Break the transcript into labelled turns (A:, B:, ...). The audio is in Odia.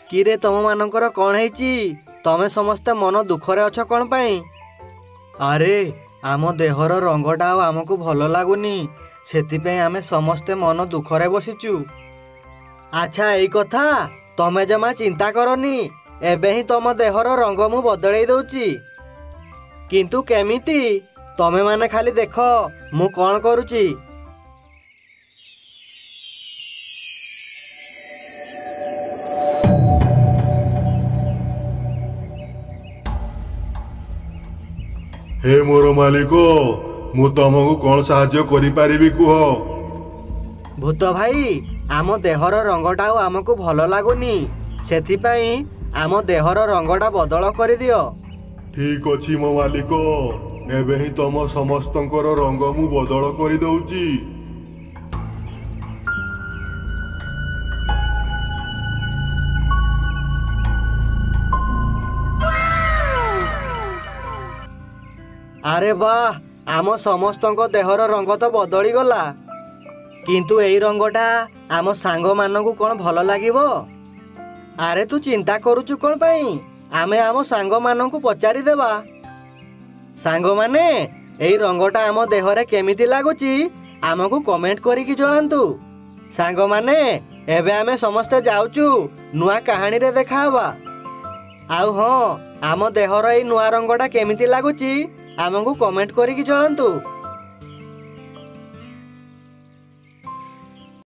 A: କିରେ ତମ ମାନଙ୍କର କ'ଣ ହେଇଛି? ତମେ ସମସ୍ତେ ମନ ଦୁଃଖରେ ଅଛ କ'ଣ ପାଇଁ? ଆରେ ଆମ ଦେହର ରଙ୍ଗଟା ଆଉ ଆମକୁ ଭଲ ଲାଗୁନି, ସେଥିପାଇଁ ଆମେ ସମସ୍ତେ ମନ ଦୁଃଖରେ ବସିଛୁ। ଆଚ୍ଛା ଏଇ କଥା, ତମେ ଜମା ଚିନ୍ତା କରନି, ଏବେ ହିଁ ତମ ଦେହର ରଙ୍ଗ ମୁଁ ବଦଳେଇ ଦଉଛି। କିନ୍ତୁ କେମିତି? ତମେ ମାନେ ଖାଲି ଦେଖ ମୁଁ କ'ଣ କରୁଛି।
B: हे मोर मालिक, ମୁଁ ତମକୁ କ'ଣ ସାହାଯ୍ୟ କରିପାରିବି କୁହ?
A: ଭୂତ ଭାଇ, ଆମ ଦେହର ରଙ୍ଗଟା ଆଉ ଆମକୁ ଭଲ ଲାଗୁନି, ସେଥିପାଇଁ ଆମ ଦେହର ରଙ୍ଗଟା ବଦଳ କରିଦିଅ।
B: ଠିକ ଅଛି ମୋ ମାଲିକ, ଏବେ ହିଁ ତମ ସମସ୍ତଙ୍କର ରଙ୍ଗ ମୁଁ ବଦଳ କରିଦଉଛି।
A: ଆରେ ବାଃ, ଆମ ସମସ୍ତଙ୍କ ଦେହର ରଙ୍ଗ ତ ବଦଳିଗଲା, କିନ୍ତୁ ଏଇ ରଙ୍ଗଟା ଆମ ସାଙ୍ଗମାନଙ୍କୁ କ'ଣ ଭଲ ଲାଗିବ? ଆରେ ତୁ ଚିନ୍ତା କରୁଛୁ କ'ଣ ପାଇଁ? ଆମେ ଆମ ସାଙ୍ଗମାନଙ୍କୁ ପଚାରିଦେବା। ସାଙ୍ଗମାନେ, ଏଇ ରଙ୍ଗଟା ଆମ ଦେହରେ କେମିତି ଲାଗୁଛି ଆମକୁ କମେଣ୍ଟ କରିକି ଜଣାନ୍ତୁ। ସାଙ୍ଗମାନେ, ଏବେ ଆମେ ସମସ୍ତେ ଯାଉଛୁ, ନୂଆ କାହାଣୀରେ ଦେଖାହେବା। ଆଉ ହଁ, ଆମ ଦେହର ଏଇ ନୂଆ ରଙ୍ଗଟା କେମିତି ଲାଗୁଛି ଆମକୁ କମେଣ୍ଟ କରିକି ଜଣାନ୍ତୁ।